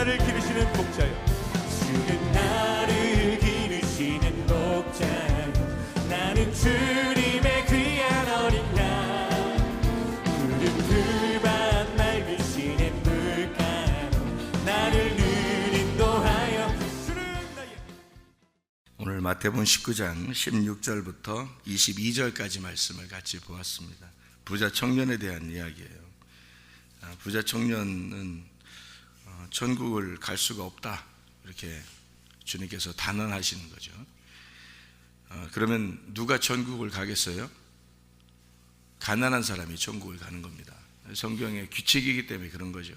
나를 기르시는 목자여, 주는 나를 기르시는 목자여, 나는 주님의 귀한 어린 양, 푸른 풀밭 맑으시는 물가로 나를 늘 인도하여 주는 나의. 오늘 마태복음 19장 16절부터 22절까지 말씀을 같이 보았습니다. 부자 청년에 대한 이야기예요. 부자 청년은 천국을 갈 수가 없다, 이렇게 주님께서 단언하시는 거죠. 그러면 누가 천국을 가겠어요? 가난한 사람이 천국을 가는 겁니다. 성경의 규칙이기 때문에 그런 거죠.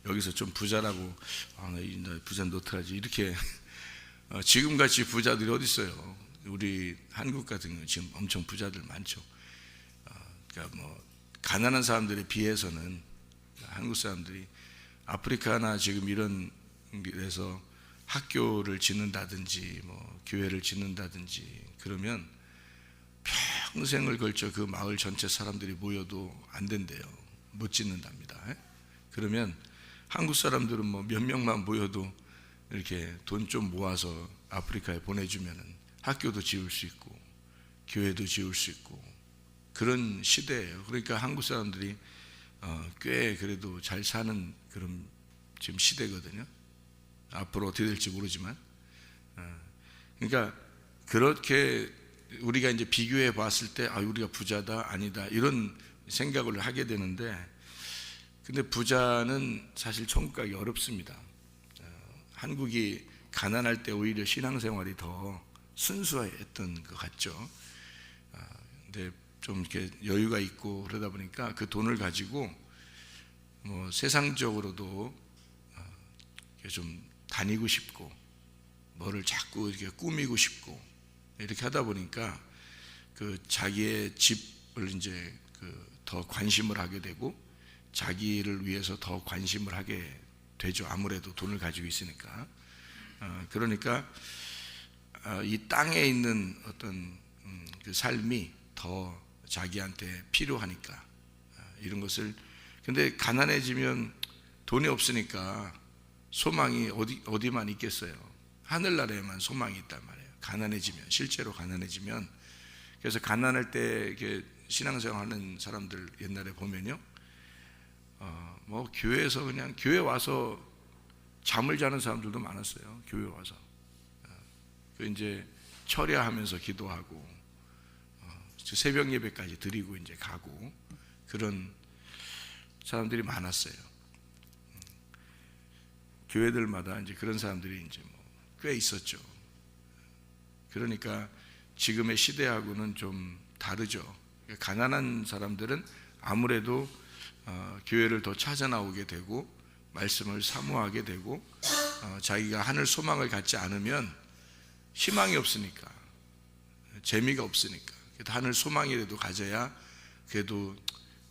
여기서 좀 부자라고, 나 부자 노트하지, 이렇게 지금같이 부자들이 어디 있어요? 우리 한국 같은 경우 지금 엄청 부자들 많죠. 그러니까 가난한 사람들에 비해서는 한국 사람들이 아프리카나 지금 이런 데서 학교를 짓는다든지 교회를 짓는다든지 그러면 평생을 걸쳐 그 마을 전체 사람들이 모여도 안 된대요. 못 짓는답니다. 그러면 한국 사람들은 몇 명만 모여도 이렇게 돈 좀 모아서 아프리카에 보내주면은 학교도 지을 수 있고 교회도 지을 수 있고 그런 시대예요. 그러니까 한국 사람들이 꽤 그래도 잘 사는 그런 지금 시대거든요. 앞으로 어떻게 될지 모르지만, 그러니까 그렇게 우리가 이제 비교해 봤을 때 우리가 부자다 아니다 이런 생각을 하게 되는데, 근데 부자는 사실 천국 가기 어렵습니다. 한국이 가난할 때 오히려 신앙생활이 더 순수했던 것 같죠. 근데 좀 이렇게 여유가 있고 그러다 보니까 그 돈을 가지고 세상적으로도 좀 다니고 싶고 뭐를 자꾸 이렇게 꾸미고 싶고 이렇게 하다 보니까 그 자기의 집을 이제 더 관심을 하게 되고 자기를 위해서 더 관심을 하게 되죠. 아무래도 돈을 가지고 있으니까. 그러니까 이 땅에 있는 어떤 그 삶이 더 자기한테 필요하니까 이런 것을. 근데 가난해지면 돈이 없으니까 소망이 어디만 있겠어요? 하늘나라에만 소망이 있단 말이에요. 가난해지면, 실제로 가난해지면. 그래서 가난할 때 이렇게 신앙생활하는 사람들 옛날에 보면요, 교회에서 그냥 교회 와서 잠을 자는 사람들도 많았어요. 교회 와서 이제 철야하면서 기도하고 새벽 예배까지 드리고 이제 가고 그런 사람들이 많았어요. 교회들마다 이제 그런 사람들이 이제 꽤 있었죠. 그러니까 지금의 시대하고는 좀 다르죠. 가난한 사람들은 아무래도 교회를 더 찾아 나오게 되고 말씀을 사모하게 되고 자기가 하늘 소망을 갖지 않으면 희망이 없으니까, 재미가 없으니까 하늘 소망이라도 가져야 그래도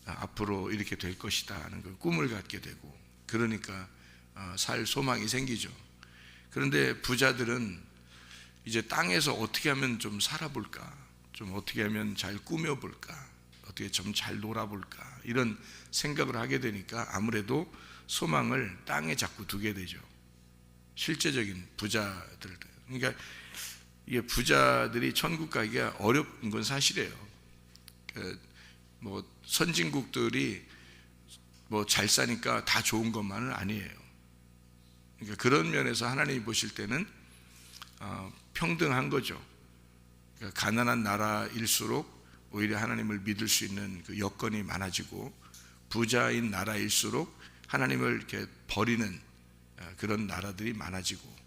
앞으로 이렇게 될 것이다 하는 그 꿈을 갖게 되고, 그러니까 살 소망이 생기죠. 그런데 부자들은 이제 땅에서 어떻게 하면 좀 살아볼까, 좀 어떻게 하면 잘 꾸며볼까, 어떻게 좀 잘 놀아볼까 이런 생각을 하게 되니까 아무래도 소망을 땅에 자꾸 두게 되죠. 실제적인 부자들. 그러니까 이게 부자들이 천국 가기가 어려운 건 사실이에요. 선진국들이 잘 사니까 다 좋은 것만은 아니에요. 그러니까 그런 면에서 하나님이 보실 때는 평등한 거죠. 그러니까 가난한 나라일수록 오히려 하나님을 믿을 수 있는 그 여건이 많아지고, 부자인 나라일수록 하나님을 이렇게 버리는 그런 나라들이 많아지고,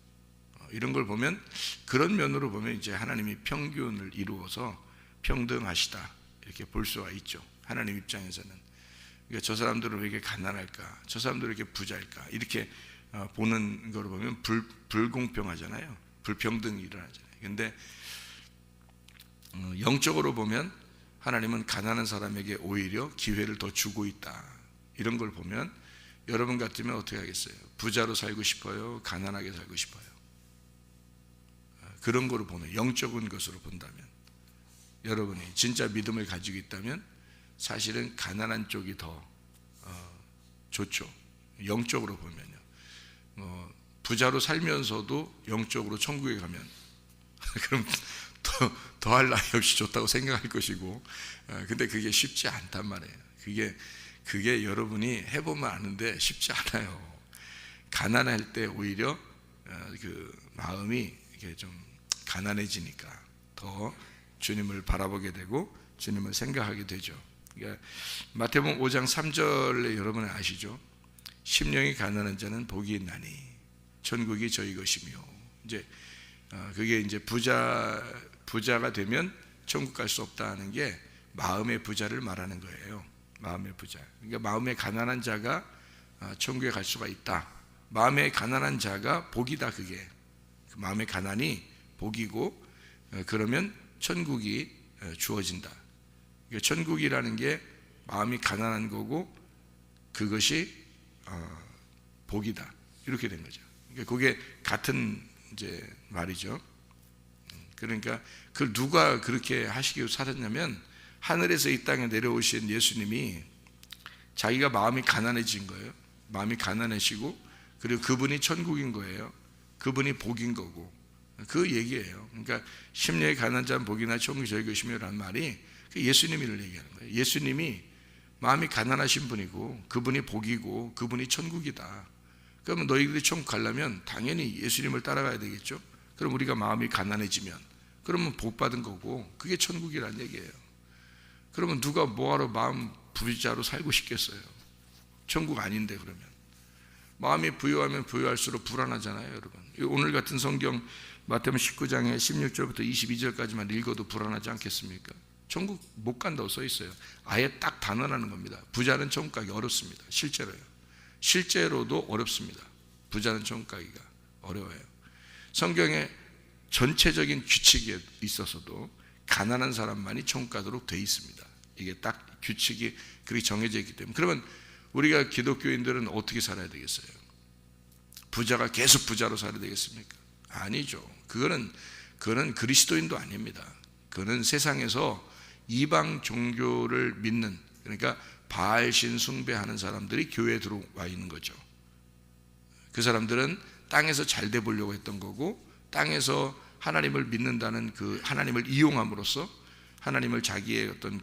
이런 걸 보면, 그런 면으로 보면 이제 하나님이 평균을 이루어서 평등하시다 이렇게 볼 수가 있죠. 하나님 입장에서는. 그러니까 저 사람들은 왜 이렇게 가난할까, 저 사람들은 왜 이렇게 부자일까, 이렇게 보는 걸 보면 불공평하잖아요. 불평등이 일어나잖아요. 근데 영적으로 보면 하나님은 가난한 사람에게 오히려 기회를 더 주고 있다, 이런 걸 보면 여러분 같으면 어떻게 하겠어요? 부자로 살고 싶어요? 가난하게 살고 싶어요? 그런 거로 보는, 영적인 것으로 본다면, 여러분이 진짜 믿음을 가지고 있다면 사실은 가난한 쪽이 더 좋죠. 영적으로 보면요. 부자로 살면서도 영적으로 천국에 가면 그럼 더할 나위 없이 좋다고 생각할 것이고, 근데 그게 쉽지 않단 말이에요. 그게 여러분이 해보면 아는데 쉽지 않아요. 가난할 때 오히려 그 마음이 이게 좀 가난해지니까 더 주님을 바라보게 되고 주님을 생각하게 되죠. 그러니까 마태복음 5장 3절에 여러분 아시죠? 심령이 가난한 자는 복이 있나니 천국이 저희 것이며, 이제 그게 이제 부자가 되면 천국 갈 수 없다는 게 마음의 부자를 말하는 거예요. 마음의 부자. 그러니까 마음에 가난한 자가 천국에 갈 수가 있다. 마음에 가난한 자가 복이다. 그게 마음의 가난이 복이고, 그러면 천국이 주어진다. 그러니까 천국이라는 게 마음이 가난한 거고 그것이 복이다. 이렇게 된 거죠. 그러니까 그게 같은 이제 말이죠. 그러니까 그걸 누가 그렇게 하시기로 살았냐면, 하늘에서 이 땅에 내려오신 예수님이 자기가 마음이 가난해진 거예요. 마음이 가난해지고, 그리고 그분이 천국인 거예요. 그분이 복인 거고, 그 얘기예요. 그러니까 심령이 가난한 자는 복이나 천국이 저희 것이며 라는 말이 예수님을 얘기하는 거예요. 예수님이 마음이 가난하신 분이고 그분이 복이고 그분이 천국이다. 그러면 너희들이 천국 가려면 당연히 예수님을 따라가야 되겠죠. 그럼 우리가 마음이 가난해지면 그러면 복 받은 거고, 그게 천국이란 얘기예요. 그러면 누가 뭐하러 마음 부자로 살고 싶겠어요? 천국 아닌데. 그러면 마음이 부유하면 부유할수록 불안하잖아요, 여러분. 오늘 같은 성경 마태복음 19장에 16절부터 22절까지만 읽어도 불안하지 않겠습니까? 천국 못 간다고 써 있어요. 아예 딱 단언하는 겁니다. 부자는 천국 가기 어렵습니다. 실제로요. 실제로도 어렵습니다. 부자는 천국 가기가 어려워요. 성경에 전체적인 규칙에 있어서도 가난한 사람만이 천국 가도록 돼 있습니다. 이게 딱 규칙이 그렇게 정해져 있기 때문에. 그러면 우리가 기독교인들은 어떻게 살아야 되겠어요? 부자가 계속 부자로 살아야 되겠습니까? 아니죠. 그거는 그리스도인도 아닙니다. 그거는 세상에서 이방 종교를 믿는, 그러니까 바알신 숭배하는 사람들이 교회에 들어와 있는 거죠. 그 사람들은 땅에서 잘 돼 보려고 했던 거고, 땅에서 하나님을 믿는다는 그 하나님을 이용함으로써 하나님을 자기의 어떤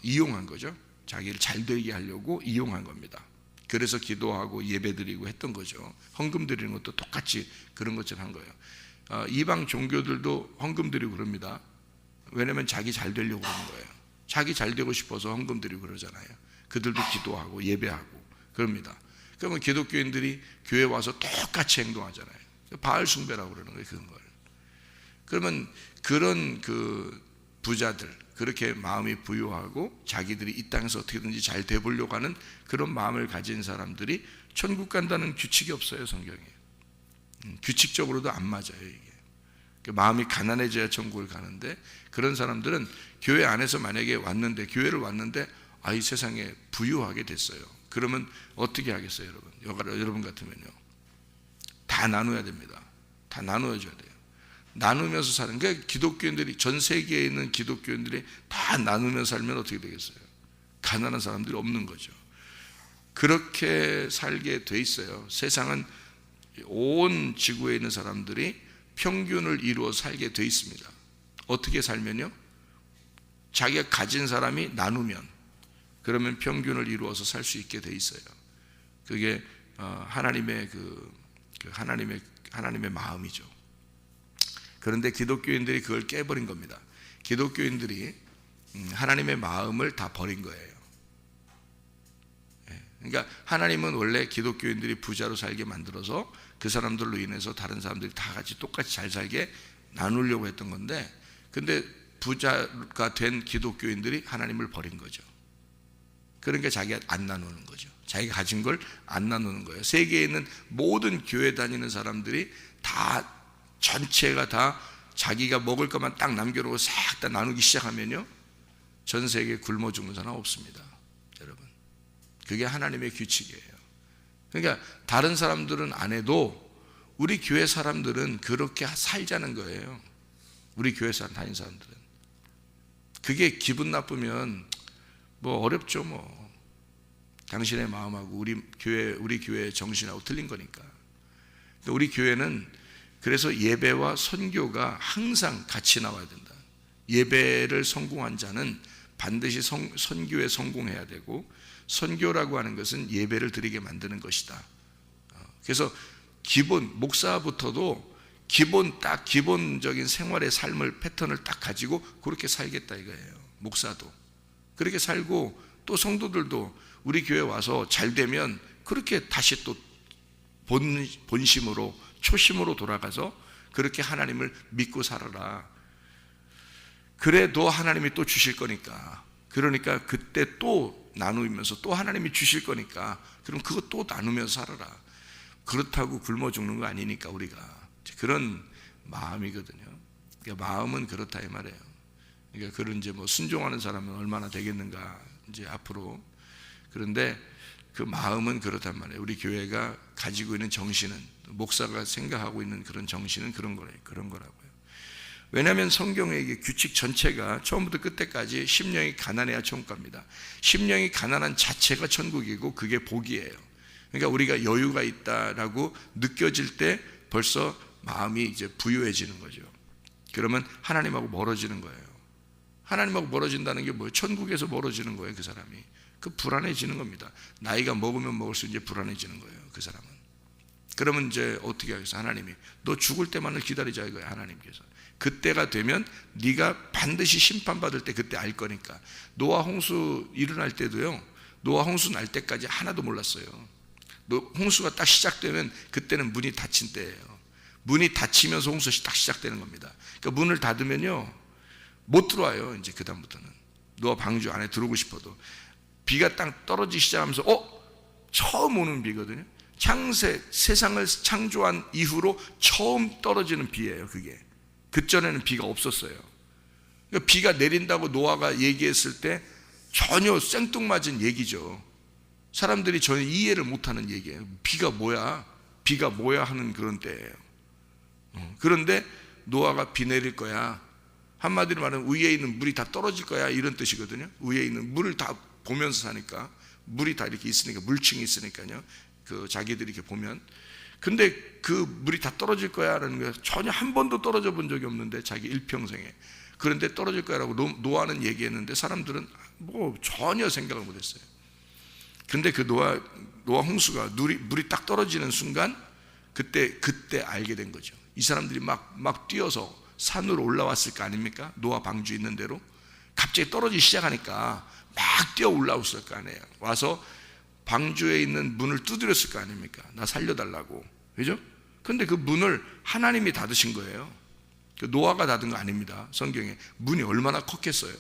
이용한 거죠. 자기를 잘 되게 하려고 이용한 겁니다. 그래서 기도하고 예배드리고 했던 거죠. 헌금 드리는 것도 똑같이 그런 것처럼 한 거예요. 이방 종교들도 헌금 드리고 그럽니다. 왜냐하면 자기 잘 되려고 그러는 거예요. 자기 잘 되고 싶어서 헌금 드리고 그러잖아요. 그들도 기도하고 예배하고 그럽니다. 그러면 기독교인들이 교회 와서 똑같이 행동하잖아요. 바알 숭배라고 그러는 거예요, 그런 걸. 그러면 그런 그 부자들, 그렇게 마음이 부유하고 자기들이 이 땅에서 어떻게든지 잘 되보려고 하는 그런 마음을 가진 사람들이 천국 간다는 규칙이 없어요, 성경에. 규칙적으로도 안 맞아요, 이게. 마음이 가난해져야 천국을 가는데, 그런 사람들은 교회 안에서 만약에 왔는데, 교회를 왔는데 이 세상에 부유하게 됐어요. 그러면 어떻게 하겠어요, 여러분? 여러분 같으면요, 다 나눠야 됩니다. 다 나눠줘야 돼요. 나누면서 사는 게, 기독교인들이, 전 세계에 있는 기독교인들이 다 나누면서 살면 어떻게 되겠어요? 가난한 사람들이 없는 거죠. 그렇게 살게 돼 있어요. 세상은 온 지구에 있는 사람들이 평균을 이루어 살게 돼 있습니다. 어떻게 살면요? 자기가 가진 사람이 나누면, 그러면 평균을 이루어서 살 수 있게 돼 있어요. 그게 하나님의 하나님의 마음이죠. 그런데 기독교인들이 그걸 깨버린 겁니다. 기독교인들이 하나님의 마음을 다 버린 거예요. 그러니까 하나님은 원래 기독교인들이 부자로 살게 만들어서 그 사람들로 인해서 다른 사람들이 다 같이 똑같이 잘 살게 나누려고 했던 건데, 근데 부자가 된 기독교인들이 하나님을 버린 거죠. 그러니까 자기가 안 나누는 거죠. 자기가 가진 걸 안 나누는 거예요. 세계에 있는 모든 교회 다니는 사람들이 다, 전체가 다 자기가 먹을 것만 딱 남겨놓고 싹 다 나누기 시작하면요, 전 세계에 굶어 죽는 사람 없습니다, 여러분. 그게 하나님의 규칙이에요. 그러니까 다른 사람들은 안 해도 우리 교회 사람들은 그렇게 살자는 거예요. 우리 교회 사람, 다니는 사람들은. 그게 기분 나쁘면 뭐 어렵죠, 뭐. 당신의 마음하고 우리 교회의 정신하고 틀린 거니까. 우리 교회는 그래서 예배와 선교가 항상 같이 나와야 된다. 예배를 성공한 자는 반드시 선교에 성공해야 되고, 선교라고 하는 것은 예배를 드리게 만드는 것이다. 그래서 목사부터도 기본적인 생활의 삶을 패턴을 딱 가지고 그렇게 살겠다 이거예요. 목사도 그렇게 살고, 또 성도들도 우리 교회 와서 잘 되면 그렇게 다시 또 본심으로 초심으로 돌아가서 그렇게 하나님을 믿고 살아라. 그래도 하나님이 또 주실 거니까. 그러니까 그때 또 나누면서 또 하나님이 주실 거니까, 그럼 그거 또 나누면서 살아라. 그렇다고 굶어 죽는 거 아니니까 우리가. 그런 마음이거든요. 그러니까 마음은 그렇다 이 말이에요. 그러니까 그런 이제 뭐 순종하는 사람은 얼마나 되겠는가 이제 앞으로. 그런데 그 마음은 그렇단 말이에요. 우리 교회가 가지고 있는 정신은, 목사가 생각하고 있는 그런 정신은 그런 거라고요. 왜냐하면 성경의 이게 규칙 전체가 처음부터 끝까지 심령이 가난해야 천국 갑니다. 심령이 가난한 자체가 천국이고 그게 복이에요. 그러니까 우리가 여유가 있다라고 느껴질 때 벌써 마음이 이제 부유해지는 거죠. 그러면 하나님하고 멀어지는 거예요. 하나님하고 멀어진다는 게 뭐예요? 천국에서 멀어지는 거예요. 그 사람이 그 불안해지는 겁니다. 나이가 먹으면 먹을수록 이제 불안해지는 거예요. 그 사람은. 그러면 이제 어떻게 하겠어? 하나님이 너 죽을 때만을 기다리자 이거예요. 하나님께서. 그때가 되면 네가 반드시 심판받을 때 그때 알 거니까. 노아 홍수 일어날 때도요, 노아 홍수 날 때까지 하나도 몰랐어요. 홍수가 딱 시작되면 그때는 문이 닫힌 때예요. 문이 닫히면서 홍수가 딱 시작되는 겁니다. 그러니까 문을 닫으면요 못 들어와요. 이제 그 다음부터는 노아 방주 안에 들어오고 싶어도. 비가 딱 떨어지기 시작하면서 처음 오는 비거든요. 세상을 창조한 이후로 처음 떨어지는 비예요. 그게 그전에는 비가 없었어요. 그러니까 비가 내린다고 노아가 얘기했을 때 전혀 생뚱맞은 얘기죠. 사람들이 전혀 이해를 못하는 얘기예요. 비가 뭐야 하는 그런 때예요. 그런데 노아가 비 내릴 거야, 한마디로 말하면 위에 있는 물이 다 떨어질 거야 이런 뜻이거든요. 위에 있는 물을 다 보면서 사니까, 물이 다 이렇게 있으니까, 물층이 있으니까요. 그 자기들이 이렇게 보면. 근데 그 물이 다 떨어질 거야라는 거 전혀 한 번도 떨어져 본 적이 없는데, 자기 일평생에. 그런데 떨어질 거야라고 노아는 얘기했는데 사람들은 뭐 전혀 생각을 못했어요. 근데 그 노아 홍수가 물이 딱 떨어지는 순간 그때 알게 된 거죠. 이 사람들이 막 뛰어서 산으로 올라왔을 거 아닙니까? 노아 방주 있는 대로 갑자기 떨어지기 시작하니까 막 뛰어 올라왔을 거 아니에요. 와서 방주에 있는 문을 두드렸을 거 아닙니까? 나 살려달라고. 그죠? 근데 그 문을 하나님이 닫으신 거예요. 그 노아가 닫은 거 아닙니다. 성경에. 문이 얼마나 컸겠어요.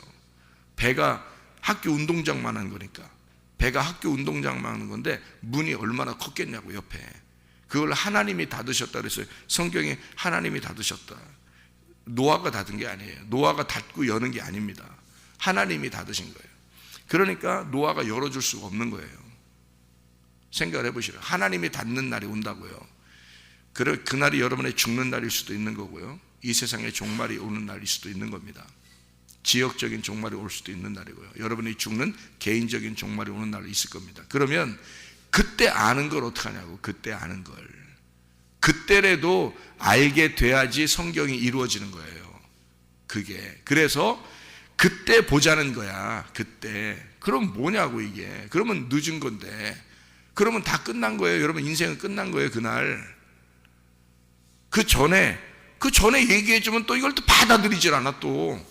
배가 학교 운동장만 한 거니까. 배가 학교 운동장만 하는 건데 문이 얼마나 컸겠냐고, 옆에. 그걸 하나님이 닫으셨다 그랬어요. 성경에 하나님이 닫으셨다. 노아가 닫은 게 아니에요. 노아가 닫고 여는 게 아닙니다. 하나님이 닫으신 거예요. 그러니까 노아가 열어줄 수가 없는 거예요. 생각을 해보시라. 하나님이 닫는 날이 온다고요. 그날이 여러분의 죽는 날일 수도 있는 거고요, 이 세상에 종말이 오는 날일 수도 있는 겁니다. 지역적인 종말이 올 수도 있는 날이고요, 여러분이 죽는 개인적인 종말이 오는 날이 있을 겁니다. 그러면 그때 아는 걸 어떡하냐고. 그때 아는 걸 그때라도 알게 돼야지 성경이 이루어지는 거예요. 그게. 그래서 그때 보자는 거야. 그때. 그럼 뭐냐고 이게. 그러면 늦은 건데. 그러면 다 끝난 거예요. 여러분 인생은 끝난 거예요. 그날. 그 전에 얘기해주면 또 이걸 또 받아들이질 않아 또.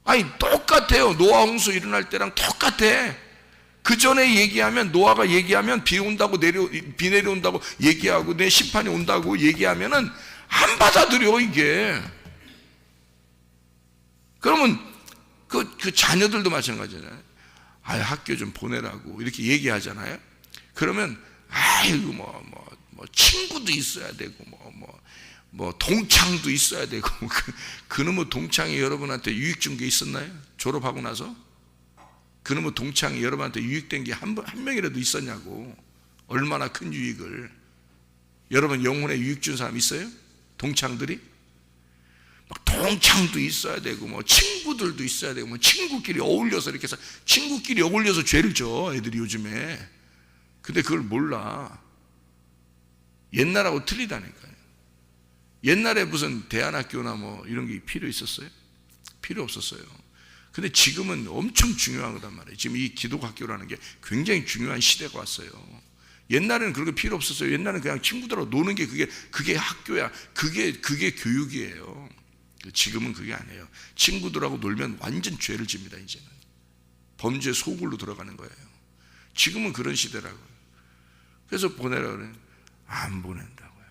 아니 똑같아요. 노아 홍수 일어날 때랑 똑같아. 그 전에 얘기하면, 노아가 얘기하면 비 온다고 비 내려온다고 얘기하고 내 심판이 온다고 얘기하면은 안 받아들여 이게. 그러면 그 자녀들도 마찬가지잖아요. 학교 좀 보내라고 이렇게 얘기하잖아요. 그러면 아이고 뭐 친구도 있어야 되고 뭐 동창도 있어야 되고. 그놈의 동창이 여러분한테 유익 준 게 있었나요? 졸업하고 나서 그놈의 동창이 여러분한테 유익된 게 한 명이라도 있었냐고. 얼마나 큰 유익을. 여러분 영혼에 유익 준 사람 있어요? 동창들이? 막 동창도 있어야 되고 뭐 친구들도 있어야 되고 뭐 친구끼리 어울려서 이렇게 해서 친구끼리 어울려서 죄를 져 애들이 요즘에. 근데 그걸 몰라. 옛날하고 틀리다니까요. 옛날에 무슨 대안학교나 뭐 이런 게 필요 있었어요? 필요 없었어요. 근데 지금은 엄청 중요한 거단 말이에요. 지금 이 기독학교라는 게 굉장히 중요한 시대가 왔어요. 옛날에는 그런 게 필요 없었어요. 옛날에는 그냥 친구들하고 노는 게 그게 학교야. 그게 교육이에요. 지금은 그게 아니에요. 친구들하고 놀면 완전 죄를 집니다. 이제는 범죄 소굴로 들어가는 거예요. 지금은 그런 시대라고요. 그래서 보내라 그래요. 안 보낸다고요.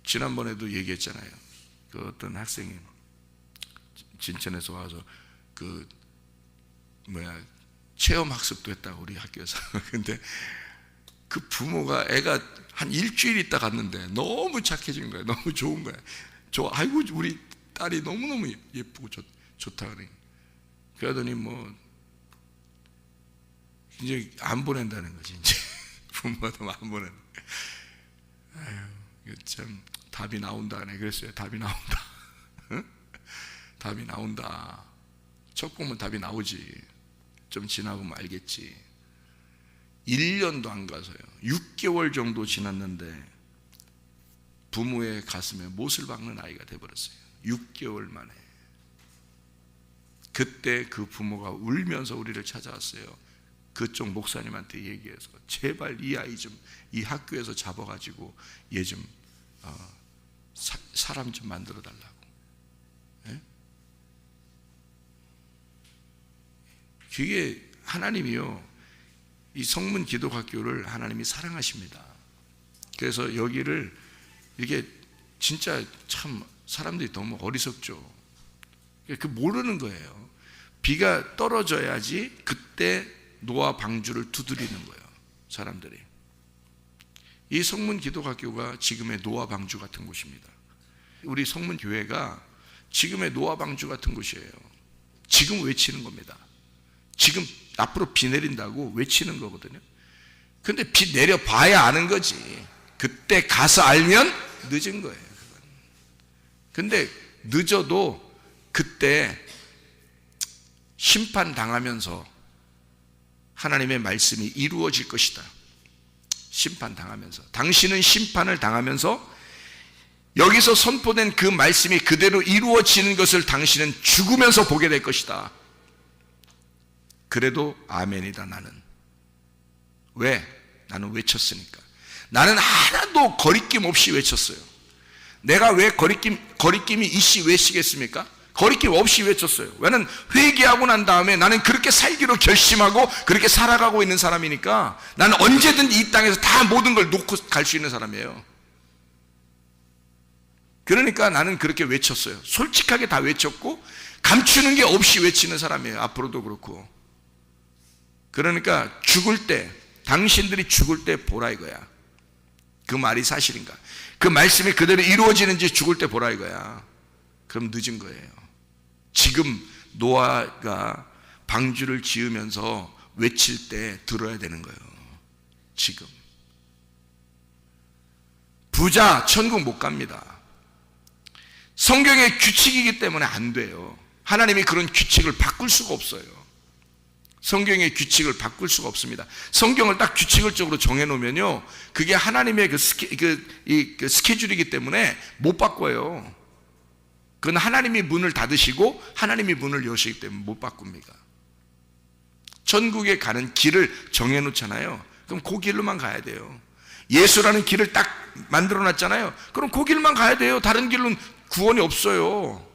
지난번에도 얘기했잖아요. 그 어떤 학생이 진천에서 와서 체험학습도 했다고 우리 학교에서. 근데 그 부모가 애가 한 일주일 있다 갔는데 너무 착해진 거야. 너무 좋은 거야. 아이고 우리 딸이 너무너무 예쁘고 좋다 그래. 그러더니 뭐 이제 안 보낸다는 거지. 이제 부모도 안 보낸다. 아유, 참 답이 나온다네. 그랬어요. 답이 나온다. 응? 답이 나온다. 첫 보면 답이 나오지. 좀 지나고 알겠지. 1년도 안 가서요. 6개월 정도 지났는데 부모의 가슴에 못을 박는 아이가 돼버렸어요. 6개월 만에. 그때 그 부모가 울면서 우리를 찾아왔어요. 그쪽 목사님한테 얘기해서 제발 이 아이 좀 이 학교에서 잡아가지고 얘 좀 사람 좀 만들어 달라고. 예? 그게 하나님이요, 이 성문 기독학교를 하나님이 사랑하십니다. 그래서 여기를 이게 진짜 참 사람들이 너무 어리석죠. 그 모르는 거예요. 비가 떨어져야지 그때 노아 방주를 두드리는 거예요. 사람들이. 이 성문 기독학교가 지금의 노아 방주 같은 곳입니다. 우리 성문 교회가 지금의 노아 방주 같은 곳이에요. 지금 외치는 겁니다. 지금 앞으로 비 내린다고 외치는 거거든요. 근데 비 내려봐야 아는 거지. 그때 가서 알면 늦은 거예요. 근데 늦어도 그때 심판당하면서 하나님의 말씀이 이루어질 것이다. 심판당하면서, 당신은 심판을 당하면서 여기서 선포된 그 말씀이 그대로 이루어지는 것을 당신은 죽으면서 보게 될 것이다. 그래도 아멘이다. 나는 왜? 나는 외쳤으니까. 나는 하나도 거리낌 없이 외쳤어요. 내가 왜 거리낌이 이씨 외치겠습니까? 거리낌 없이 외쳤어요. 왜냐면 회개하고 난 다음에 나는 그렇게 살기로 결심하고 그렇게 살아가고 있는 사람이니까 나는 언제든 이 땅에서 다 모든 걸 놓고 갈 수 있는 사람이에요. 그러니까 나는 그렇게 외쳤어요. 솔직하게 다 외쳤고 감추는 게 없이 외치는 사람이에요. 앞으로도 그렇고. 그러니까 죽을 때, 당신들이 죽을 때 보라 이거야. 그 말이 사실인가? 그 말씀이 그대로 이루어지는지 죽을 때 보라 이거야. 그럼 늦은 거예요. 지금 노아가 방주를 지으면서 외칠 때 들어야 되는 거예요. 지금. 부자 천국 못 갑니다. 성경의 규칙이기 때문에 안 돼요. 하나님이 그런 규칙을 바꿀 수가 없어요. 성경의 규칙을 바꿀 수가 없습니다. 성경을 딱 규칙을적으로 정해놓으면요, 그게 하나님의 그 스케줄이기 때문에 못 바꿔요. 그건 하나님이 문을 닫으시고 하나님이 문을 여시기 때문에 못 바꿉니다. 천국에 가는 길을 정해놓잖아요. 그럼 그 길로만 가야 돼요. 예수라는 길을 딱 만들어놨잖아요. 그럼 그 길만 가야 돼요. 다른 길로는 구원이 없어요.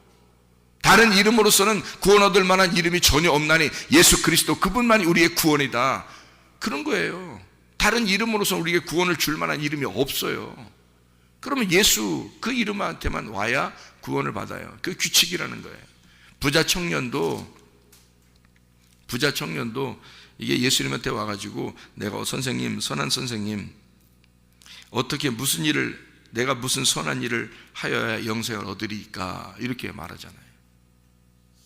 다른 이름으로서는 구원 얻을 만한 이름이 전혀 없나니 예수 그리스도 그분만이 우리의 구원이다. 그런 거예요. 다른 이름으로서 우리에게 구원을 줄 만한 이름이 없어요. 그러면 예수 그 이름한테만 와야 구원을 받아요. 그 규칙이라는 거예요. 부자 청년도 이게 예수님한테 와가지고 내가 선생님, 선한 선생님, 어떻게 내가 무슨 선한 일을 하여야 영생을 얻으리까 이렇게 말하잖아요.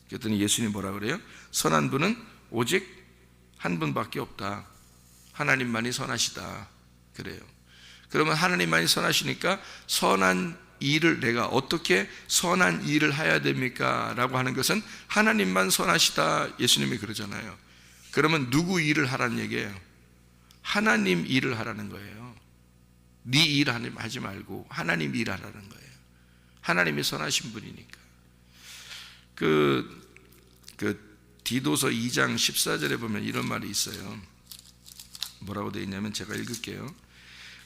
그랬더니 예수님이 뭐라 그래요? 선한 분은 오직 한 분밖에 없다. 하나님만이 선하시다. 그래요. 그러면 하나님만이 선하시니까 선한 일을 내가 어떻게 선한 일을 해야 됩니까? 라고 하는 것은 하나님만 선하시다, 예수님이 그러잖아요. 그러면 누구 일을 하라는 얘기예요? 하나님 일을 하라는 거예요. 네 일 하지 말고 하나님 일 하라는 거예요. 하나님이 선하신 분이니까. 디도서 2장 14절에 보면 이런 말이 있어요. 뭐라고 되어 있냐면 제가 읽을게요.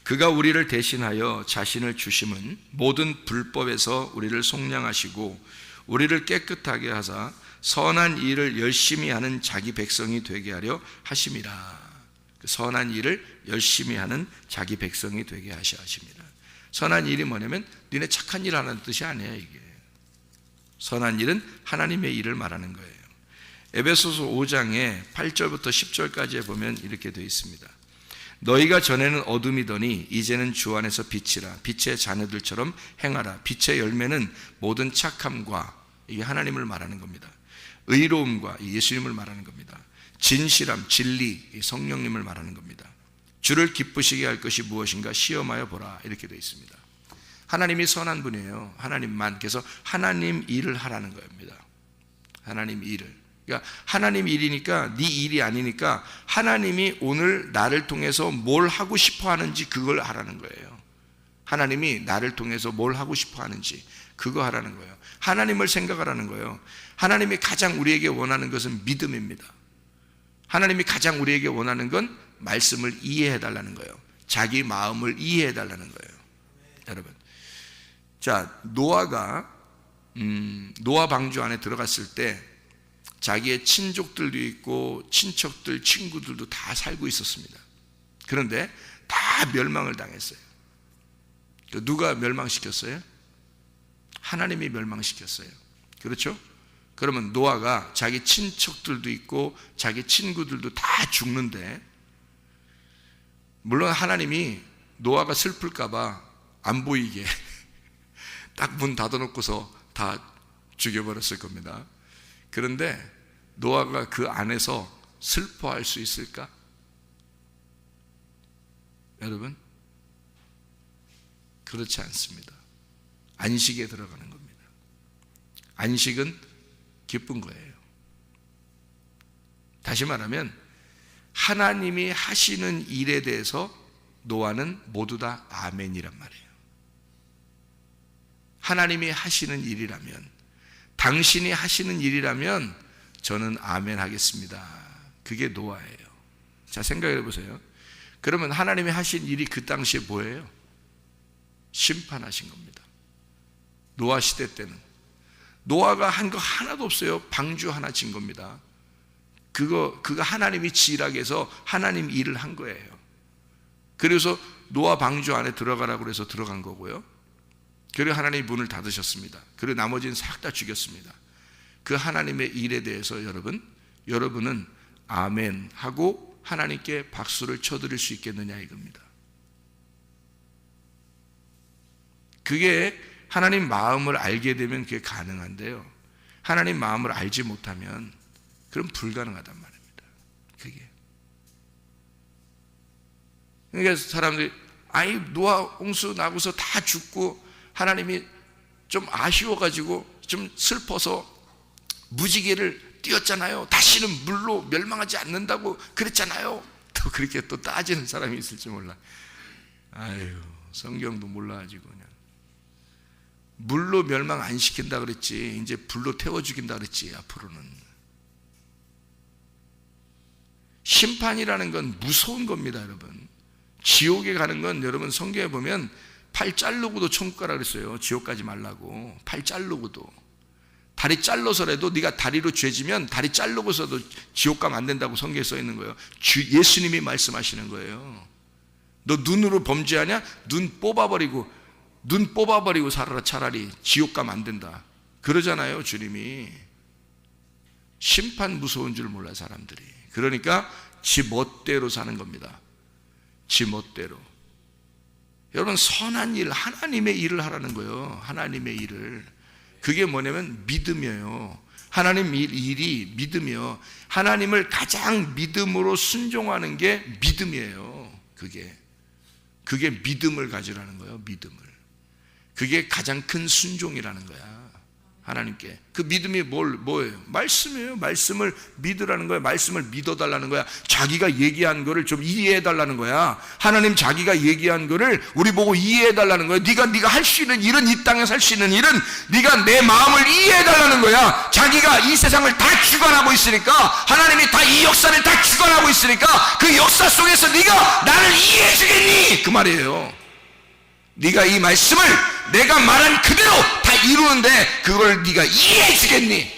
그가 우리를 대신하여 자신을 주심은 모든 불법에서 우리를 속량하시고 우리를 깨끗하게 하사 선한 일을 열심히 하는 자기 백성이 되게 하려 하심이라. 선한 일을 열심히 하는 자기 백성이 되게 하심이라. 선한 일이 뭐냐면 니네 착한 일 하는 뜻이 아니에요. 이게 선한 일은 하나님의 일을 말하는 거예요. 에베소서 5장에 8절부터 10절까지에 보면 이렇게 되어 있습니다. 너희가 전에는 어둠이더니 이제는 주 안에서 빛이라. 빛의 자녀들처럼 행하라. 빛의 열매는 모든 착함과, 이게 하나님을 말하는 겁니다. 의로움과, 예수님을 말하는 겁니다. 진실함, 진리, 성령님을 말하는 겁니다. 주를 기쁘시게 할 것이 무엇인가 시험하여 보라. 이렇게 되어 있습니다. 하나님이 선한 분이에요. 하나님만. 그래서 하나님 일을 하라는 겁니다. 하나님 일을. 그러니까 하나님 일이니까 네 일이 아니니까 하나님이 오늘 나를 통해서 뭘 하고 싶어 하는지 그걸 하라는 거예요. 하나님이 나를 통해서 뭘 하고 싶어 하는지 그거 하라는 거예요. 하나님을 생각하라는 거예요. 하나님이 가장 우리에게 원하는 것은 믿음입니다. 하나님이 가장 우리에게 원하는 건 말씀을 이해해 달라는 거예요. 자기 마음을 이해해 달라는 거예요. 여러분, 자, 노아가 노아 방주 안에 들어갔을 때 자기의 친족들도 있고 친척들, 친구들도 다 살고 있었습니다. 그런데 다 멸망을 당했어요. 누가 멸망시켰어요? 하나님이 멸망시켰어요. 그렇죠? 그러면 노아가 자기 친척들도 있고 자기 친구들도 다 죽는데, 물론 하나님이 노아가 슬플까 봐 안 보이게 딱 문 닫아놓고서 다 죽여버렸을 겁니다. 그런데 노아가 그 안에서 슬퍼할 수 있을까? 여러분, 그렇지 않습니다. 안식에 들어가는 겁니다. 안식은 기쁜 거예요. 다시 말하면 하나님이 하시는 일에 대해서 노아는 모두 다 아멘이란 말이에요. 하나님이 하시는 일이라면, 당신이 하시는 일이라면 저는 아멘 하겠습니다. 그게 노아예요. 자, 생각해 보세요. 그러면 하나님이 하신 일이 그 당시에 뭐예요? 심판하신 겁니다. 노아 시대 때는 노아가 한 거 하나도 없어요. 방주 하나 진 겁니다. 그거 하나님이 지으라고 해서 하나님 일을 한 거예요. 그래서 노아 방주 안에 들어가라고 해서 들어간 거고요. 그리고 하나님이 문을 닫으셨습니다. 그리고 나머지는 싹 다 죽였습니다. 그 하나님의 일에 대해서 여러분은 아멘 하고 하나님께 박수를 쳐드릴 수 있겠느냐 이겁니다. 그게 하나님 마음을 알게 되면 그게 가능한데요, 하나님 마음을 알지 못하면 그럼 불가능하단 말입니다. 그게. 그러니까 사람들이 노아 홍수 나고서 다 죽고 하나님이 좀 아쉬워가지고 좀 슬퍼서 무지개를 띄웠잖아요. 다시는 물로 멸망하지 않는다고 그랬잖아요. 또 그렇게 또 따지는 사람이 있을지 몰라. 아유, 성경도 몰라가지고 그냥 물로 멸망 안 시킨다 그랬지, 이제 불로 태워 죽인다 그랬지. 앞으로는 심판이라는 건 무서운 겁니다. 여러분, 지옥에 가는 건 여러분 성경에 보면 팔 자르고도 천국 가라 그랬어요. 지옥 가지 말라고. 팔 자르고도. 다리 잘라서라도 네가 다리로 죄지면 다리 자르고서도 지옥 가면 안 된다고 성경에 써 있는 거예요. 예수님이 말씀하시는 거예요. 너 눈으로 범죄하냐? 눈 뽑아버리고 살아라. 차라리 지옥 가면 안 된다 그러잖아요, 주님이. 심판 무서운 줄 몰라 사람들이. 그러니까 지 멋대로 사는 겁니다. 지 멋대로. 여러분, 선한 일, 하나님의 일을 하라는 거예요. 하나님의 일을. 그게 뭐냐면 믿음이에요. 하나님 일이 믿음이요. 하나님을 가장 믿음으로 순종하는 게 믿음이에요. 그게 믿음을 가지라는 거예요. 믿음을. 그게 가장 큰 순종이라는 거야. 하나님께 그 믿음이 뭐예요? 말씀이에요. 말씀을 믿으라는 거야. 말씀을 믿어달라는 거야. 자기가 얘기한 거를 좀 이해해달라는 거야. 하나님 자기가 얘기한 거를 우리 보고 이해해달라는 거야. 네가 할 수 있는 일은, 이 땅에서 할 수 있는 일은 네가 내 마음을 이해해달라는 거야. 자기가 이 세상을 다 주관하고 있으니까, 하나님이 다 이 역사를 다 주관하고 있으니까 그 역사 속에서 네가 나를 이해해 주겠니? 그 말이에요. 네가 이 말씀을 내가 말한 그대로 다 이루는데 그걸 네가 이해해 주겠니?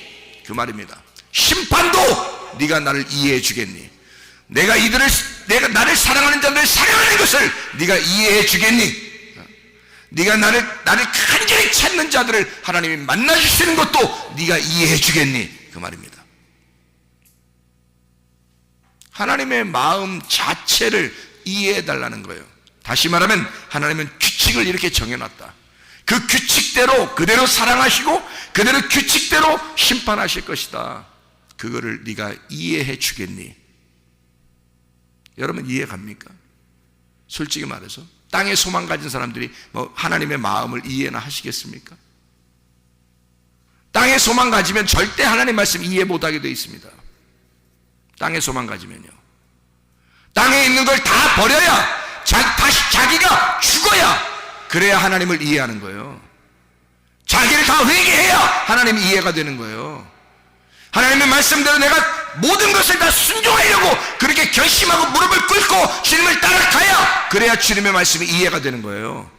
그 말입니다. 심판도 네가 나를 이해해 주겠니? 내가 나를 사랑하는 자들을 사랑하는 것을 네가 이해해 주겠니? 네가 나를 간절히 찾는 자들을 하나님이 만나 주시는 것도 네가 이해해 주겠니? 그 말입니다. 하나님의 마음 자체를 이해해 달라는 거예요. 다시 말하면 하나님은 규칙을 이렇게 정해놨다. 그 규칙대로 그대로 사랑하시고 그대로 규칙대로 심판하실 것이다. 그거를 네가 이해해 주겠니? 여러분 이해 갑니까? 솔직히 말해서 땅에 소망 가진 사람들이 하나님의 마음을 이해나 하시겠습니까? 땅에 소망 가지면 절대 하나님 말씀 이해 못하게 되어 있습니다. 땅에 소망 가지면요, 땅에 있는 걸 다 버려야, 다시 자기가 죽어야, 그래야 하나님을 이해하는 거예요. 자기를 다 회개해야 하나님이 이해가 되는 거예요. 하나님의 말씀대로 내가 모든 것을 다 순종하려고 그렇게 결심하고 무릎을 꿇고 주님을 따라가야, 그래야 주님의 말씀이 이해가 되는 거예요.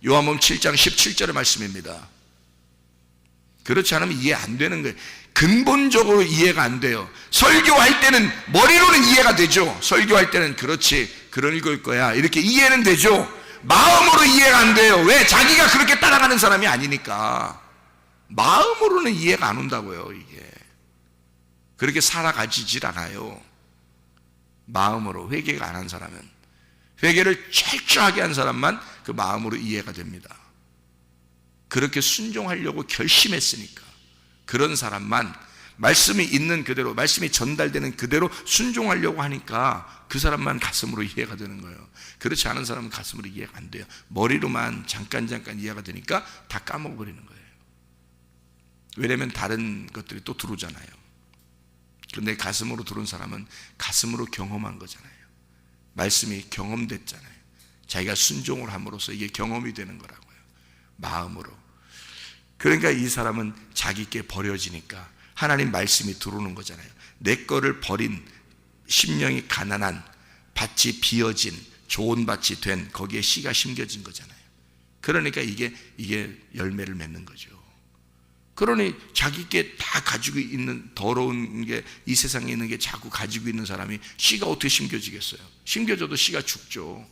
요한복음 7장 17절의 말씀입니다. 그렇지 않으면 이해 안 되는 거예요. 근본적으로 이해가 안 돼요. 설교할 때는 머리로는 이해가 되죠. 설교할 때는 그렇지, 그런 걸 거야, 이렇게 이해는 되죠. 마음으로 이해가 안 돼요. 왜? 자기가 그렇게 따라가는 사람이 아니니까. 마음으로는 이해가 안 온다고요. 이게 그렇게 살아가지질 않아요. 마음으로 회개가 안 한 사람은, 회개를 철저하게 한 사람만 그 마음으로 이해가 됩니다. 그렇게 순종하려고 결심했으니까 그런 사람만, 말씀이 있는 그대로, 말씀이 전달되는 그대로 순종하려고 하니까 그 사람만 가슴으로 이해가 되는 거예요. 그렇지 않은 사람은 가슴으로 이해가 안 돼요. 머리로만 잠깐 이해가 되니까 다 까먹어버리는 거예요. 왜냐면 다른 것들이 또 들어오잖아요. 그런데 가슴으로 들어온 사람은 가슴으로 경험한 거잖아요. 말씀이 경험됐잖아요. 자기가 순종을 함으로써 이게 경험이 되는 거라고요. 마음으로. 그러니까 이 사람은 자기께 버려지니까 하나님 말씀이 들어오는 거잖아요. 내 거를 버린, 심령이 가난한, 밭이 비어진, 좋은 밭이 된, 거기에 씨가 심겨진 거잖아요. 그러니까 이게 열매를 맺는 거죠. 그러니 자기께 다 가지고 있는 더러운 게, 이 세상에 있는 게 자꾸 가지고 있는 사람이 씨가 어떻게 심겨지겠어요? 심겨져도 씨가 죽죠.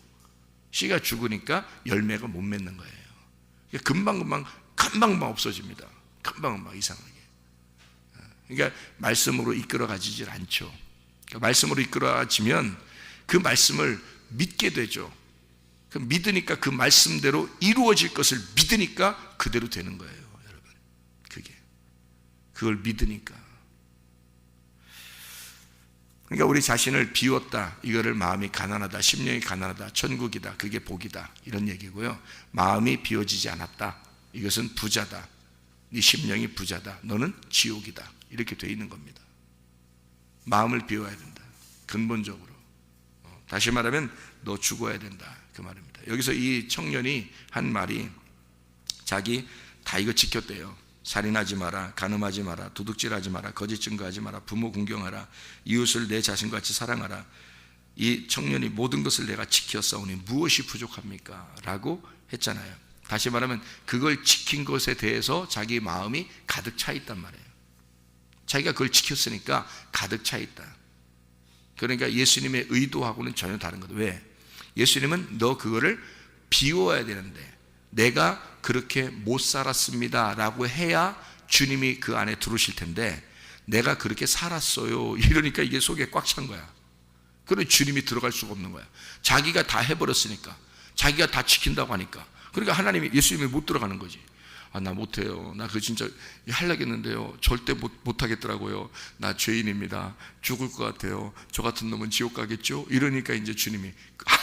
씨가 죽으니까 열매가 못 맺는 거예요. 금방 없어집니다. 금방 이상하게. 그러니까 말씀으로 이끌어 가지질 않죠. 그러니까 말씀으로 이끌어 가지면 그 말씀을 믿게 되죠. 그 믿으니까, 그 말씀대로 이루어질 것을 믿으니까 그대로 되는 거예요, 여러분. 그걸 믿으니까. 그러니까 우리 자신을 비웠다, 이거를 마음이 가난하다, 심령이 가난하다, 천국이다, 그게 복이다, 이런 얘기고요. 마음이 비워지지 않았다, 이것은 부자다, 네 심령이 부자다, 너는 지옥이다, 이렇게 돼 있는 겁니다. 마음을 비워야 된다, 근본적으로. 다시 말하면 너 죽어야 된다, 그 말입니다. 여기서 이 청년이 한 말이, 자기 다 이거 지켰대요. 살인하지 마라, 간음하지 마라, 도둑질하지 마라, 거짓 증거하지 마라, 부모 공경하라, 이웃을 내 자신같이 사랑하라. 이 청년이 모든 것을 내가 지켰사오니 무엇이 부족합니까? 라고 했잖아요. 다시 말하면 그걸 지킨 것에 대해서 자기 마음이 가득 차 있단 말이에요. 자기가 그걸 지켰으니까 가득 차 있다. 그러니까 예수님의 의도하고는 전혀 다른 거다. 왜? 예수님은 너 그거를 비워야 되는데, 내가 그렇게 못 살았습니다 라고 해야 주님이 그 안에 들어오실 텐데, 내가 그렇게 살았어요 이러니까 이게 속에 꽉 찬 거야. 그러니 주님이 들어갈 수가 없는 거야. 자기가 다 해버렸으니까, 자기가 다 지킨다고 하니까. 그러니까 하나님이, 예수님이 못 들어가는 거지. 나 못해요, 나 그거 진짜 하려고 했는데요, 절대 못하겠더라고요, 나 죄인입니다, 죽을 것 같아요, 저 같은 놈은 지옥 가겠죠? 이러니까 이제 주님이,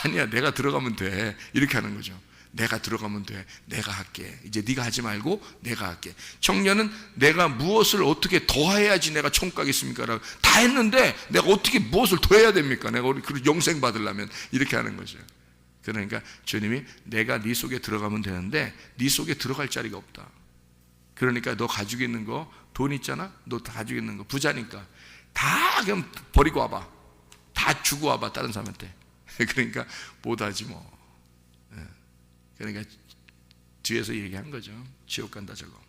아니야, 내가 들어가면 돼, 이렇게 하는 거죠. 내가 들어가면 돼. 내가 할게. 이제 네가 하지 말고 내가 할게. 청년은 내가 무엇을 어떻게 더 해야지 내가 천국 가겠습니까? 라고 다 했는데 내가 어떻게 무엇을 더 해야 됩니까? 내가 우리 영생 받으려면 이렇게 하는 거죠. 그러니까 주님이 내가 네 속에 들어가면 되는데 네 속에 들어갈 자리가 없다. 그러니까 너 가지고 있는 거, 돈 있잖아? 너 다 가지고 있는 거 부자니까 다 그냥 버리고 와봐. 다 주고 와봐, 다른 사람한테. 그러니까 못하지 뭐. 그러니까 뒤에서 얘기한 거죠. 지옥 간다 저거.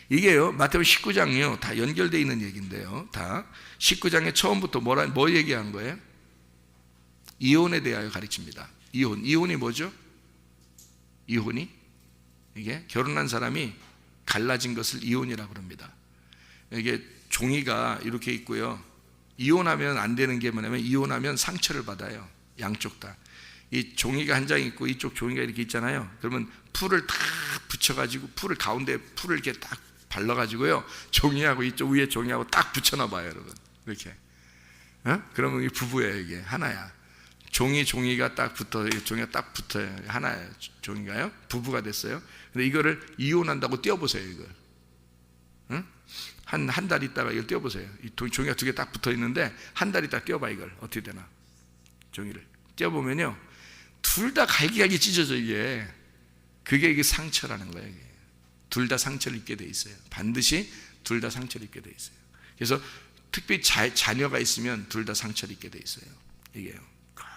이게요, 마태복음 19장이요, 다 연결되어 있는 얘기인데요. 다 19장에 처음부터 뭐 얘기한 거예요? 이혼에 대하여 가르칩니다. 이혼이 뭐죠? 이혼이 이게 결혼한 사람이 갈라진 것을 이혼이라고 합니다. 이게 종이가 이렇게 있고요. 이혼하면 안 되는 게 뭐냐면 이혼하면 상처를 받아요. 양쪽 다. 이 종이가 한 장 있고 이쪽 종이가 이렇게 있잖아요. 그러면 풀을 딱 붙여가지고 풀을 가운데 풀을 이렇게 딱 발라가지고요. 종이하고 이쪽 위에 종이하고 딱 붙여놔봐요, 여러분. 이렇게. 그러면 이 부부예요, 이게 하나야. 종이가 딱 붙어, 종이가 딱 붙어요. 하나예요. 종이가요. 부부가 됐어요. 근데 이거를 이혼한다고 떼어보세요, 이걸. 한 달 있다가 이걸 떼어보세요. 이 종이가 두 개 딱 붙어 있는데 한 달 있다가 떼어봐, 이걸. 어떻게 되나. 종이를. 떼어보면요. 둘 다 갈기갈기 찢어져, 이게. 그게 이게 상처라는 거예요, 이게. 둘 다 상처를 입게 돼 있어요. 반드시 둘 다 상처를 입게 돼 있어요. 그래서 특별히 자녀가 있으면 둘 다 상처를 입게 돼 있어요. 이게요.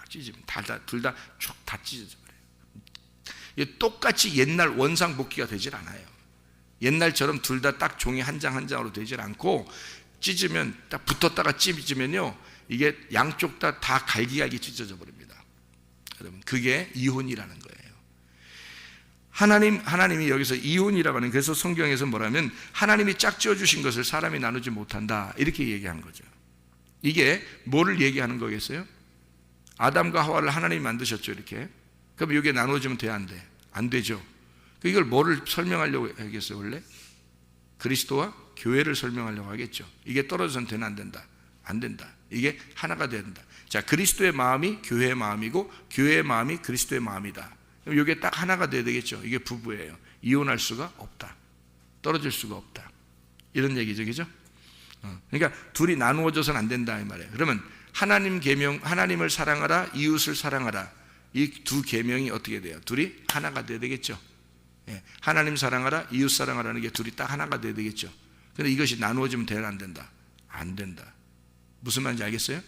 찢으면 둘 다 쭉 다 찢어져 버려요. 이게 똑같이 옛날 원상복귀가 되질 않아요. 옛날처럼 둘 다 딱 종이 한 장 한 장으로 되질 않고 찢으면 딱 붙었다가 찢으면요 이게 양쪽 다 갈기갈기 찢어져 버립니다. 여러분 그게 이혼이라는 거예요. 하나님이 여기서 이혼이라고 하는, 그래서 성경에서 뭐라면 하나님이 짝지어 주신 것을 사람이 나누지 못한다 이렇게 얘기한 거죠. 이게 뭐를 얘기하는 거겠어요? 아담과 하와를 하나님이 만드셨죠, 이렇게. 그럼 이게 나누어지면 돼, 안 돼? 안 되죠. 이걸 뭐를 설명하려고 하겠어요, 원래? 그리스도와 교회를 설명하려고 하겠죠. 이게 떨어져서는 되나 안 된다? 안 된다. 이게 하나가 된다. 자, 그리스도의 마음이 교회의 마음이고 교회의 마음이 그리스도의 마음이다. 그럼 이게 딱 하나가 돼야 되겠죠. 이게 부부예요. 이혼할 수가 없다. 떨어질 수가 없다. 이런 얘기죠, 그죠? 그러니까 둘이 나누어져서는 안 된다 이 말이에요. 그러면 하나님 계명, 하나님을 사랑하라, 이웃을 사랑하라. 이 두 계명이 어떻게 돼요? 둘이 하나가 돼야 되겠죠. 예, 하나님 사랑하라, 이웃 사랑하라는 게 둘이 딱 하나가 돼야 되겠죠. 그런데 이것이 나누어지면 되나 안 된다? 안 된다. 무슨 말인지 알겠어요?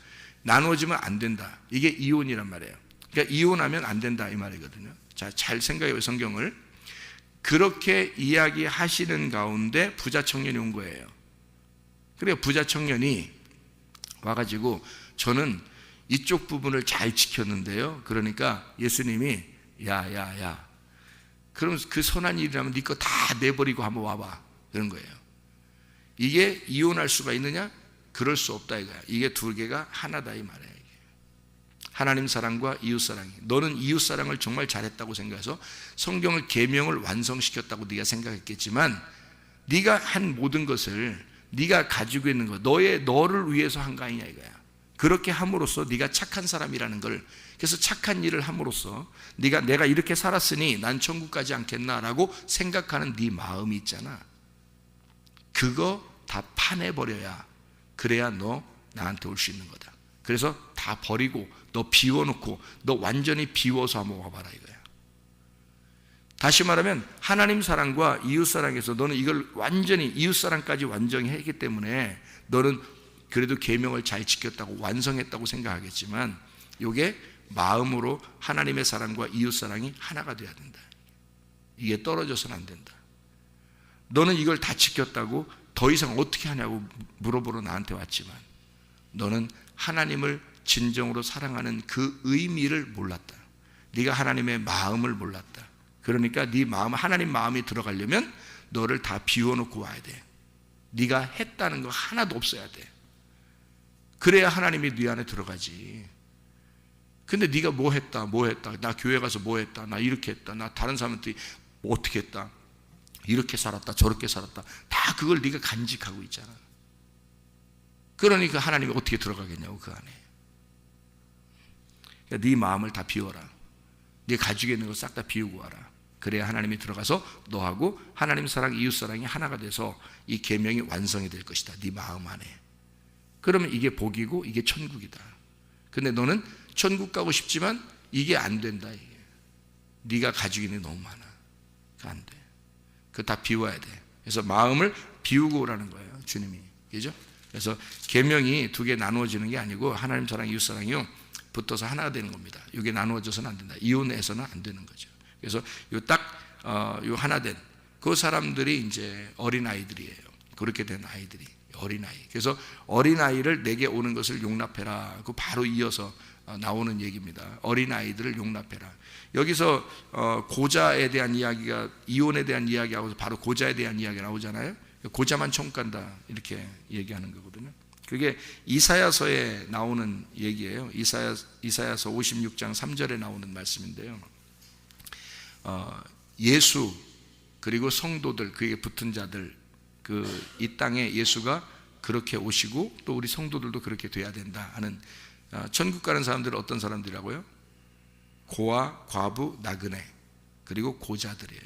나누어지면 안 된다. 이게 이혼이란 말이에요. 그러니까 이혼하면 안 된다 이 말이거든요. 자, 잘 생각해요, 성경을. 그렇게 이야기하시는 가운데 부자 청년이 온 거예요. 그래요, 부자 청년이 와가지고 저는 이쪽 부분을 잘 지켰는데요. 그러니까 예수님이 야 그럼 그 선한 일이라면 네 거 다 내버리고 한번 와봐, 그런 거예요. 이게 이혼할 수가 있느냐? 그럴 수 없다 이거야. 이게 두 개가 하나다 이 말이에요. 하나님 사랑과 이웃 사랑이. 너는 이웃 사랑을 정말 잘했다고 생각해서 성경을 계명을 완성시켰다고 네가 생각했겠지만 네가 한 모든 것을 네가 가지고 있는 것, 너를 위해서 한 거 아니냐 이거야. 그렇게 함으로써 네가 착한 사람이라는 걸, 그래서 착한 일을 함으로써 내가 이렇게 살았으니 난 천국 가지 않겠나라고 생각하는 네 마음이 있잖아. 그거 다 파내버려야, 그래야 너 나한테 올 수 있는 거다. 그래서 다 버리고 너 비워놓고 너 완전히 비워서 한번 와봐라 이거야. 다시 말하면 하나님 사랑과 이웃 사랑에서 너는 이걸 완전히 이웃 사랑까지 완전히 했기 때문에 너는 그래도 계명을 잘 지켰다고 완성했다고 생각하겠지만 이게 마음으로 하나님의 사랑과 이웃 사랑이 하나가 돼야 된다. 이게 떨어져서는 안 된다. 너는 이걸 다 지켰다고 더 이상 어떻게 하냐고 물어보러 나한테 왔지만 너는 하나님을 진정으로 사랑하는 그 의미를 몰랐다. 네가 하나님의 마음을 몰랐다. 그러니까 네 마음, 하나님 마음이 들어가려면 너를 다 비워놓고 와야 돼. 네가 했다는 거 하나도 없어야 돼. 그래야 하나님이 네 안에 들어가지. 근데 네가 뭐 했다, 나 교회 가서 뭐 했다, 나 이렇게 했다, 나 다른 사람한테 어떻게 했다, 이렇게 살았다, 저렇게 살았다, 다 그걸 네가 간직하고 있잖아. 그러니까 하나님이 어떻게 들어가겠냐고 그 안에. 그러니까 네 마음을 다 비워라. 네 가지고 있는 거 싹 다 비우고 와라. 그래야 하나님이 들어가서 너하고 하나님 사랑, 이웃 사랑이 하나가 돼서 이 계명이 완성이 될 것이다. 네 마음 안에. 그러면 이게 복이고 이게 천국이다. 근데 너는 천국 가고 싶지만 이게 안 된다. 이게 네가 가지고 있는 게 너무 많아. 그거 안 돼. 그거 다 비워야 돼. 그래서 마음을 비우고 오라는 거예요, 주님이. 그죠? 그래서 계명이 두 개 나누어지는 게 아니고 하나님 사랑, 이웃 사랑이요 붙어서 하나가 되는 겁니다. 이게 나누어져서는 안 된다. 이혼해서는 안 되는 거죠. 그래서 요 하나 된 그 사람들이 이제 어린 아이들이에요. 그렇게 된 아이들이 어린 아이. 그래서 어린 아이를 내게 오는 것을 용납해라. 그 바로 이어서 나오는 얘기입니다. 어린 아이들을 용납해라. 여기서 고자에 대한 이야기가 이혼에 대한 이야기하고 바로 고자에 대한 이야기가 나오잖아요. 고자만 천국 간다 이렇게 얘기하는 거거든요. 그게 이사야서에 나오는 얘기예요. 이사야서 56장 3절에 나오는 말씀인데요. 예수 그리고 성도들 그에 붙은 자들 이 땅에 예수가 그렇게 오시고 또 우리 성도들도 그렇게 돼야 된다 하는 천국 가는 사람들은 어떤 사람들이라고요? 고아, 과부, 나그네 그리고 고자들이에요.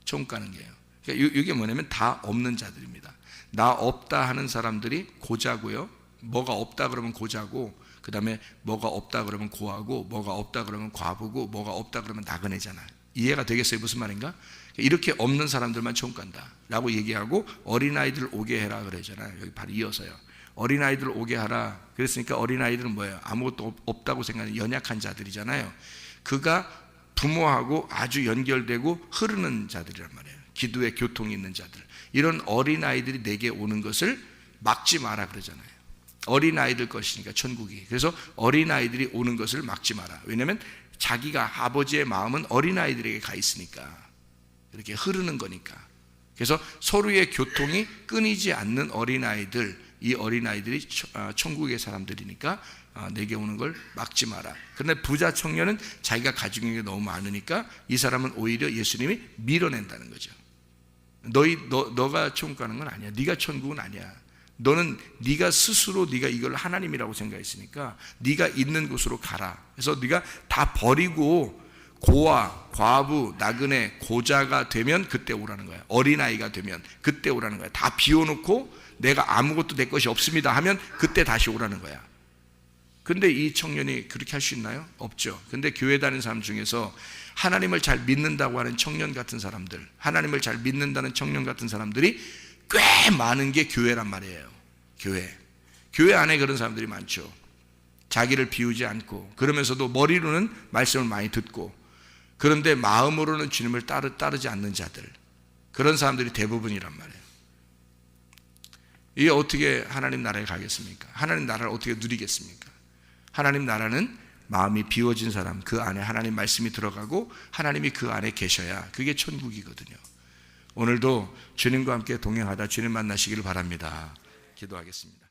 천국 가는 게요. 그러니까 이게 뭐냐면 다 없는 자들입니다. 나 없다 하는 사람들이 고자고요. 뭐가 없다 그러면 고자고 그 다음에 뭐가 없다 그러면 고아고 뭐가 없다 그러면 과부고 뭐가 없다 그러면 나그네잖아요. 이해가 되겠어요? 무슨 말인가? 이렇게 없는 사람들만 천국 간다 라고 얘기하고 어린아이들 오게 해라 그러잖아요. 여기 바로 이어서요. 어린아이들 오게 하라. 그랬으니까 어린아이들은 뭐예요? 아무것도 없다고 생각하는 연약한 자들이잖아요. 그가 부모하고 아주 연결되고 흐르는 자들이란 말이에요. 기도에 교통이 있는 자들. 이런 어린아이들이 내게 오는 것을 막지 마라 그러잖아요. 어린아이들 것이니까 천국이. 그래서 어린아이들이 오는 것을 막지 마라. 왜냐하면 자기가 아버지의 마음은 어린아이들에게 가 있으니까 이렇게 흐르는 거니까. 그래서 서로의 교통이 끊이지 않는 어린아이들, 이 어린아이들이 천국의 사람들이니까 내게 오는 걸 막지 마라. 그런데 부자 청년은 자기가 가지고 있는 게 너무 많으니까 이 사람은 오히려 예수님이 밀어낸다는 거죠. 너가 천국 가는 건 아니야. 네가 천국은 아니야. 너는 네가 스스로 네가 이걸 하나님이라고 생각했으니까 네가 있는 곳으로 가라. 그래서 네가 다 버리고 고아, 과부, 나그네, 고자가 되면 그때 오라는 거야. 어린아이가 되면 그때 오라는 거야. 다 비워놓고 내가 아무것도 내 것이 없습니다 하면 그때 다시 오라는 거야. 근데 이 청년이 그렇게 할 수 있나요? 없죠. 근데 교회 다니는 사람 중에서 하나님을 잘 믿는다고 하는 청년 같은 사람들, 하나님을 잘 믿는다는 청년 같은 사람들이 꽤 많은 게 교회란 말이에요. 교회 안에 그런 사람들이 많죠. 자기를 비우지 않고 그러면서도 머리로는 말씀을 많이 듣고 그런데 마음으로는 주님을 따르지 않는 자들, 그런 사람들이 대부분이란 말이에요. 이게 어떻게 하나님 나라에 가겠습니까? 하나님 나라를 어떻게 누리겠습니까? 하나님 나라는 마음이 비워진 사람, 그 안에 하나님 말씀이 들어가고 하나님이 그 안에 계셔야 그게 천국이거든요. 오늘도 주님과 함께 동행하다 주님 만나시기를 바랍니다. 기도하겠습니다.